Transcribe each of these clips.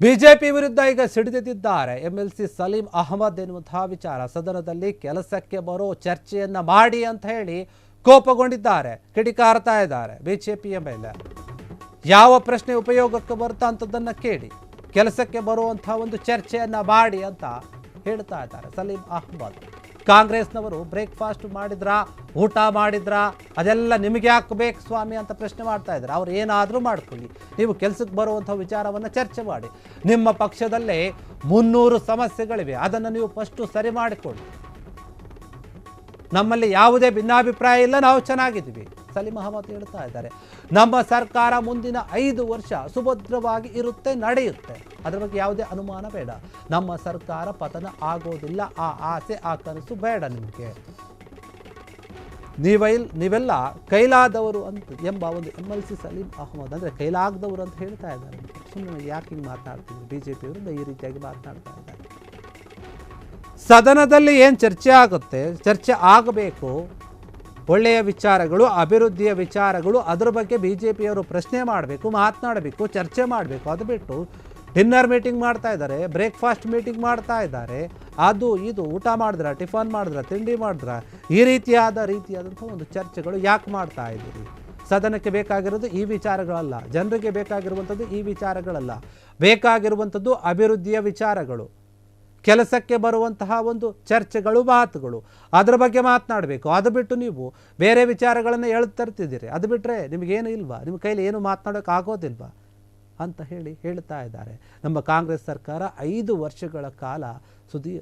BJP ವಿರುದ್ಧ ಈಗ ಸಿಡಿದಿದ್ದಾರೆ MLC Salim Ahmed ಎನ್ನುವಂತಹ ವಿಚಾರ. ಸದನದಲ್ಲಿ ಕೆಲಸಕ್ಕೆ ಬರೋ ಚರ್ಚೆಯನ್ನ ಮಾಡಿ ಅಂತ ಹೇಳಿ ಕೋಪಗೊಂಡಿದ್ದಾರೆ, ಕಿಡಿಕಾರ್ತಾ ಇದ್ದಾರೆ ಬಿಜೆಪಿಯ ಮೇಲೆ. ಯಾವ ಪ್ರಶ್ನೆ ಉಪಯೋಗಕ್ಕೆ ಬರ್ತಾ ಅಂತದನ್ನ ಕೇಳಿ ಕೆಲಸಕ್ಕೆ ಬರುವಂತಹ ಒಂದು ಚರ್ಚೆಯನ್ನ ಮಾಡಿ ಅಂತ ಹೇಳ್ತಾ ಇದ್ದಾರೆ ಸಲೀಂ ಅಹಮದ್. ಕಾಂಗ್ರೆಸ್ನವರು ಬ್ರೇಕ್ಫಾಸ್ಟ್ ಮಾಡಿದ್ರಾ, ಊಟ ಮಾಡಿದ್ರಾ, ಅದೆಲ್ಲ ನಿಮಗೆ ಹಾಕಬೇಕು ಸ್ವಾಮಿ ಅಂತ ಪ್ರಶ್ನೆ ಮಾಡ್ತಾ ಇದ್ದಾರೆ. ಅವ್ರು ಏನಾದರೂ ಮಾಡ್ಕೊಳ್ಳಿ, ನೀವು ಕೆಲಸಕ್ಕೆ ಬರುವಂಥ ವಿಚಾರವನ್ನು ಚರ್ಚೆ ಮಾಡಿ. ನಿಮ್ಮ ಪಕ್ಷದಲ್ಲೇ 300 ಸಮಸ್ಯೆಗಳಿವೆ, ಅದನ್ನು ನೀವು ಫಸ್ಟು ಸರಿ ಮಾಡಿಕೊಳ್ಳಿ. ನಮ್ಮಲ್ಲಿ ಯಾವುದೇ ಭಿನ್ನಾಭಿಪ್ರಾಯ ಇಲ್ಲ, ನಾವು ಚೆನ್ನಾಗಿದ್ದೀವಿ. ಸಲೀಂ ಅಹಮದ್ ಹೇಳ್ತಾ ಇದ್ದಾರೆ, ನಮ್ಮ ಸರ್ಕಾರ ಮುಂದಿನ 5 ವರ್ಷ ಸುಭದ್ರವಾಗಿ ಇರುತ್ತೆ, ನಡೆಯುತ್ತೆ, ಅದರ ಬಗ್ಗೆ ಯಾವುದೇ ಅನುಮಾನ ಬೇಡ. ನಮ್ಮ ಸರ್ಕಾರ ಪತನ ಆಗೋದಿಲ್ಲ, ಆ ಆಸೆ ಆ ಕನಸು ಬೇಡ ನಿಮಗೆ. ನೀವೆಲ್ಲ ಕೈಲಾದವರು ಅಂತ ಎಂಬ ಒಂದು ಎಂಎಲ್ಸಿ ಸಲೀಂ ಅಹಮದ್ ಅಂದರೆ ಕೈಲಾಗದವರು ಅಂತ ಹೇಳ್ತಾ ಇದ್ದಾರೆ. ಸುಮ್ಮನೆ ಯಾಕೆ ಹಿಂಗೆ ಮಾತನಾಡ್ತೀವಿ, ಬಿಜೆಪಿ ವಿರುದ್ಧ ಈ ರೀತಿಯಾಗಿ ಮಾತನಾಡ್ತಾ ಇದ್ದಾರೆ. ಸದನದಲ್ಲಿ ಏನು ಚರ್ಚೆ ಆಗುತ್ತೆ, ಚರ್ಚೆ ಆಗಬೇಕು, ಒಳ್ಳೆಯ ವಿಚಾರಗಳು, ಅಭಿವೃದ್ಧಿಯ ವಿಚಾರಗಳು, ಅದರ ಬಗ್ಗೆ ಬಿಜೆಪಿಯವರು ಪ್ರಶ್ನೆ ಮಾಡಬೇಕು, ಮಾತನಾಡಬೇಕು, ಚರ್ಚೆ ಮಾಡಬೇಕು. ಅದು ಬಿಟ್ಟು ಡಿನ್ನರ್ ಮೀಟಿಂಗ್ ಮಾಡ್ತಾ ಇದ್ದಾರೆ, ಬ್ರೇಕ್ಫಾಸ್ಟ್ ಮೀಟಿಂಗ್ ಮಾಡ್ತಾ ಇದ್ದಾರೆ, ಅದು ಇದು ಊಟ ಮಾಡಿದ್ರ, ಟಿಫನ್ ಮಾಡಿದ್ರ, ತಿಂಡಿ ಮಾಡಿದ್ರ, ಈ ರೀತಿಯಾದಂಥ ಒಂದು ಚರ್ಚೆಗಳು ಯಾಕೆ ಮಾಡ್ತಾ ಇದ್ದೀರಿ? ಸದನಕ್ಕೆ ಬೇಕಾಗಿರೋದು ಈ ವಿಚಾರಗಳಲ್ಲ, ಜನರಿಗೆ ಬೇಕಾಗಿರುವಂಥದ್ದು ಈ ವಿಚಾರಗಳಲ್ಲ, ಬೇಕಾಗಿರುವಂಥದ್ದು ಅಭಿವೃದ್ಧಿಯ ವಿಚಾರಗಳು, ಕೆಲಸಕ್ಕೆ ಬರುವಂತಹ ಒಂದು ಚರ್ಚೆಗಳು, ಮಾತುಗಳು, ಅದರ ಬಗ್ಗೆ ಮಾತನಾಡಬೇಕು. ಅದು ಬಿಟ್ಟು ನೀವು ಬೇರೆ ವಿಚಾರಗಳನ್ನು ತರ್ತಿದ್ದೀರಿ, ಅದು ಬಿಟ್ಟರೆ ನಿಮಗೇನು ಇಲ್ವಾ, ನಿಮ್ಮ ಕೈಲಿ ಏನು ಮಾತನಾಡೋಕೆ ಆಗೋದಿಲ್ವಾ ಅಂತ ಹೇಳ್ತಾ ಇದ್ದಾರೆ. ನಮ್ಮ ಕಾಂಗ್ರೆಸ್ ಸರ್ಕಾರ 5 ವರ್ಷಗಳ ಕಾಲ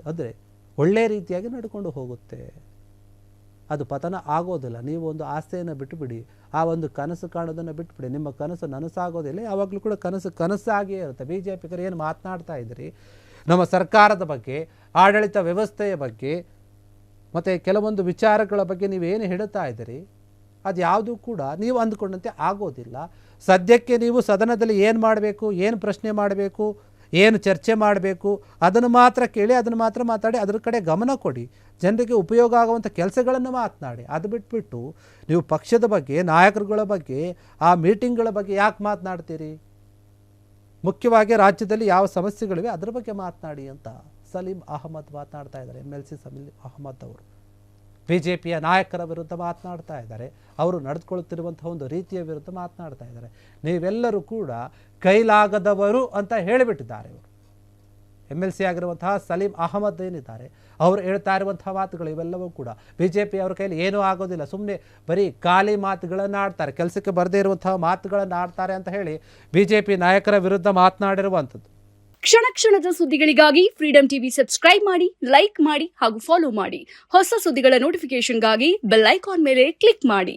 ಅಂದರೆ ಒಳ್ಳೆಯ ರೀತಿಯಾಗಿ ನಡ್ಕೊಂಡು ಹೋಗುತ್ತೆ, ಅದು ಪತನ ಆಗೋದಿಲ್ಲ. ನೀವು ಒಂದು ಆಸೆಯನ್ನು ಬಿಟ್ಟುಬಿಡಿ, ಆ ಒಂದು ಕನಸು ಕಾಣೋದನ್ನು ಬಿಟ್ಟುಬಿಡಿ. ನಿಮ್ಮ ಕನಸು ನನಸಾಗೋದಿಲ್ಲ, ಯಾವಾಗಲೂ ಕೂಡ ಕನಸಾಗಿಯೇ ಇರುತ್ತೆ. ಬಿ ಜೆ ಪಿಗರು ಏನು ಮಾತನಾಡ್ತಾ ಇದ್ದೀರಿ ನಮ್ಮ ಸರ್ಕಾರದ ಬಗ್ಗೆ, ಆಡಳಿತ ವ್ಯವಸ್ಥೆಯ ಬಗ್ಗೆ, ಮತ್ತು ಕೆಲವೊಂದು ವಿಚಾರಗಳ ಬಗ್ಗೆ ನೀವೇನು ಹೇಳ್ತಾ ಇದ್ದೀರಿ, ಅದು ಯಾವುದೂ ಕೂಡ ನೀವು ಅಂದುಕೊಂಡಂತೆ ಆಗೋದಿಲ್ಲ. ಸದ್ಯಕ್ಕೆ ನೀವು ಸದನದಲ್ಲಿ ಏನು ಮಾಡಬೇಕು, ಏನು ಪ್ರಶ್ನೆ ಮಾಡಬೇಕು, ಏನು ಚರ್ಚೆ ಮಾಡಬೇಕು, ಅದನ್ನು ಮಾತ್ರ ಕೇಳಿ, ಅದನ್ನು ಮಾತ್ರ ಮಾತಾಡಿ, ಅದರ ಕಡೆ ಗಮನ ಕೊಡಿ, ಜನರಿಗೆ ಉಪಯೋಗ ಆಗುವಂಥ ಕೆಲಸಗಳನ್ನು ಮಾತನಾಡಿ. ಅದು ಬಿಟ್ಬಿಟ್ಟು ನೀವು ಪಕ್ಷದ ಬಗ್ಗೆ, ನಾಯಕರುಗಳ ಬಗ್ಗೆ, ಆ ಮೀಟಿಂಗ್ಗಳ ಬಗ್ಗೆ ಯಾಕೆ ಮಾತನಾಡ್ತೀರಿ? ಮುಖ್ಯವಾಗಿ ರಾಜ್ಯದಲ್ಲಿ ಯಾವ ಸಮಸ್ಯೆಗಳಿವೆ ಅದರ ಬಗ್ಗೆ ಮಾತನಾಡಿ ಅಂತ ಸಲೀಂ ಅಹಮದ್ ಮಾತನಾಡ್ತಾ ಇದ್ದಾರೆ. ಎಂಎಲ್ಸಿ ಸಲೀಂ ಅಹಮದ್ ಅವರು ಬಿಜೆಪಿಯ ನಾಯಕರ ವಿರುದ್ಧ ಮಾತನಾಡ್ತಾ ಇದ್ದಾರೆ, ಅವರು ನಡೆದುಕೊಳ್ಳುತ್ತಿರುವಂಥ ಒಂದು ರೀತಿಯ ವಿರುದ್ಧ ಮಾತನಾಡ್ತಾ ಇದ್ದಾರೆ. ನೀವೆಲ್ಲರೂ ಕೂಡ ಕೈಲಾಗದವರು ಅಂತ ಹೇಳಿಬಿಟ್ಟಿದ್ದಾರೆ. ಅವರು ಎಂಎಲ್ಸಿ ಆಗಿರುವಂತಹ ಸಲೀಂ ಅಹಮದ್ ಏನಿದ್ದಾರೆ, ಅವರು ಹೇಳ್ತಾ ಇರುವಂತಹ ಮಾತುಗಳು ಇವೆಲ್ಲವೂ ಕೂಡ ಬಿಜೆಪಿ ಅವರ ಕೈಲಿ ಏನೂ ಆಗೋದಿಲ್ಲ, ಸುಮ್ಮನೆ ಬರೀ ಖಾಲಿ ಮಾತುಗಳನ್ನು ಆಡ್ತಾರೆ, ಕೆಲಸಕ್ಕೆ ಬರದೇ ಇರುವಂತಹ ಮಾತುಗಳನ್ನು ಆಡ್ತಾರೆ ಅಂತ ಹೇಳಿ ಬಿಜೆಪಿ ನಾಯಕರ ವಿರುದ್ಧ ಮಾತನಾಡಿರುವಂಥದ್ದು. ಕ್ಷಣ ಕ್ಷಣದ ಸುದ್ದಿಗಳಿಗಾಗಿ ಫ್ರೀಡಂ ಟಿವಿ ಸಬ್ಸ್ಕ್ರೈಬ್ ಮಾಡಿ, ಲೈಕ್ ಮಾಡಿ ಹಾಗೂ ಫಾಲೋ ಮಾಡಿ. ಹೊಸ ಸುದ್ದಿಗಳ ನೋಟಿಫಿಕೇಶನ್ಗಾಗಿ ಬೆಲ್ ಐಕಾನ್ ಮೇಲೆ ಕ್ಲಿಕ್ ಮಾಡಿ.